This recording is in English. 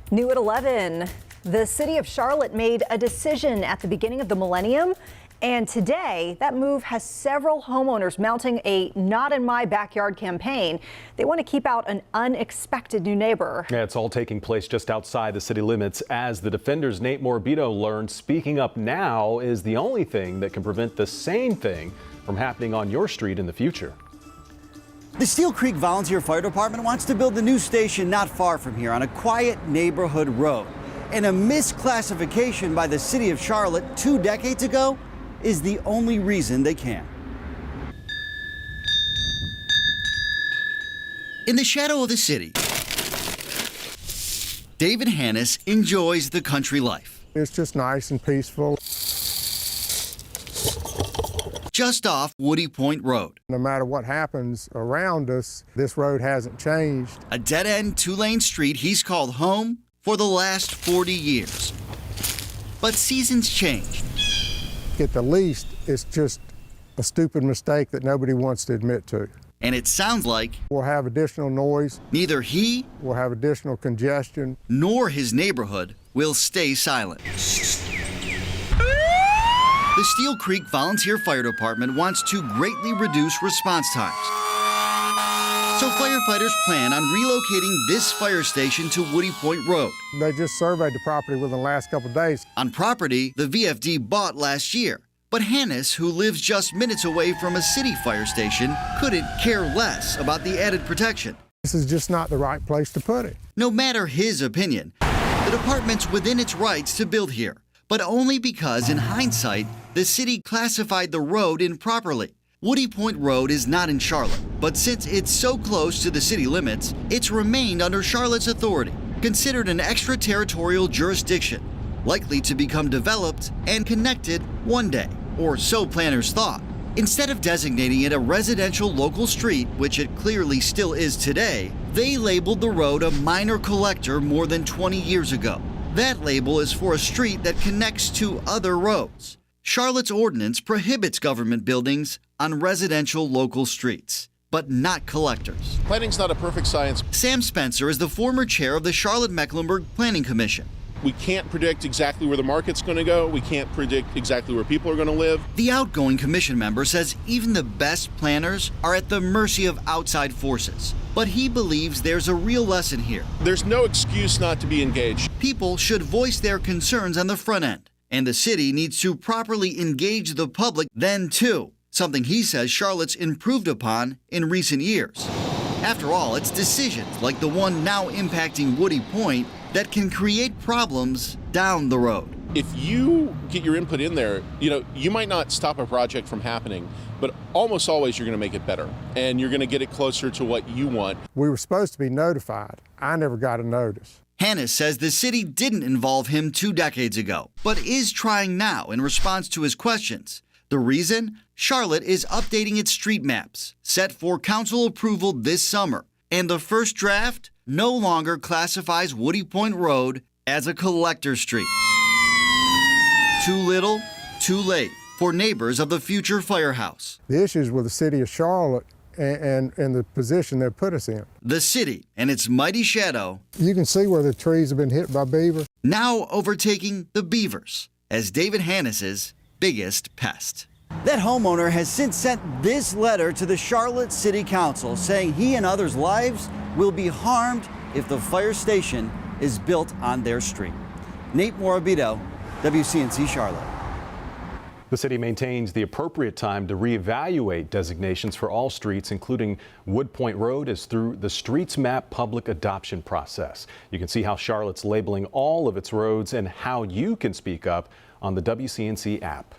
New at 11, the city of Charlotte made a decision at the beginning of the millennium. And today, that move has several homeowners mounting a Not in My Backyard campaign. They want to keep out an unexpected new neighbor. Yeah, it's all taking place just outside the city limits. As the Defender's Nate Morabito learned, speaking up now is the only thing that can prevent the same thing from happening on your street in the future. The Steele Creek Volunteer Fire Department wants to build a new station not far from here on a quiet neighborhood road. And a misclassification by the city of Charlotte 2 decades ago is the only reason they can. In the shadow of the city, David Hannes enjoys the country life. It's just nice and peaceful. Just off Woody Point Road. No matter what happens around us, this road hasn't changed. A dead-end 2-lane street he's called home for the last 40 years. But seasons changed. At the least, it's just a stupid mistake that nobody wants to admit to. And it sounds like We'll have additional noise. neither he We'll have additional congestion. nor his neighborhood will stay silent. The Steele Creek Volunteer Fire Department wants to greatly reduce response times. So firefighters plan on relocating this fire station to Woody Point Road, They just surveyed the property within the last couple of days. on property the VFD bought last year. But Hannes, who lives just minutes away from a city fire station, couldn't care less about the added protection. This is just not the right place to put it. No matter his opinion, the department's within its rights to build here, but only because, in hindsight, the city classified the road improperly. Woody Point Road is not in Charlotte, but since it's so close to the city limits, it's remained under Charlotte's authority, considered an extraterritorial jurisdiction, likely to become developed and connected one day, or so planners thought. Instead of designating it a residential local street, which it clearly still is today, they labeled the road a minor collector more than 20 years ago. That label is for a street that connects to other roads. Charlotte's ordinance prohibits government buildings on residential local streets, but not collectors. Planning's not a perfect science. Sam Spencer is the former chair of the Charlotte-Mecklenburg Planning Commission. We can't predict exactly where the market's going to go. We can't predict exactly where people are going to live. The outgoing commission member says even the best planners are at the mercy of outside forces. But he believes there's a real lesson here. There's no excuse not to be engaged. People should voice their concerns on the front end, and the city needs to properly engage the public then too, something he says Charlotte's improved upon in recent years. After all, it's decisions like the one now impacting Woody Point that can create problems down the road. If you get your input in there, you might not stop a project from happening, but almost always you're going to make it better, and you're going to get it closer to what you want. We were supposed to be notified. I never got a notice. Hannes says the city didn't involve him 2 decades ago, but is trying now in response to his questions. The reason? Charlotte is updating its street maps, set for council approval this summer, and the first draft no longer classifies Woody Point Road as a collector street. Too little, too late for neighbors of the future firehouse. The issues with the city of Charlotte and the position they put us in. The city and its mighty shadow. You can see where the trees have been hit by beavers. Now overtaking the beavers as David Hannes's biggest pest. That homeowner has since sent this letter to the Charlotte City Council saying he and others' lives will be harmed if the fire station is built on their street. Nate Morabito, WCNC Charlotte. The city maintains the appropriate time to reevaluate designations for all streets, including Wood Point Road, is through the Streets Map public adoption process. You can see how Charlotte's labeling all of its roads and how you can speak up on the WCNC app.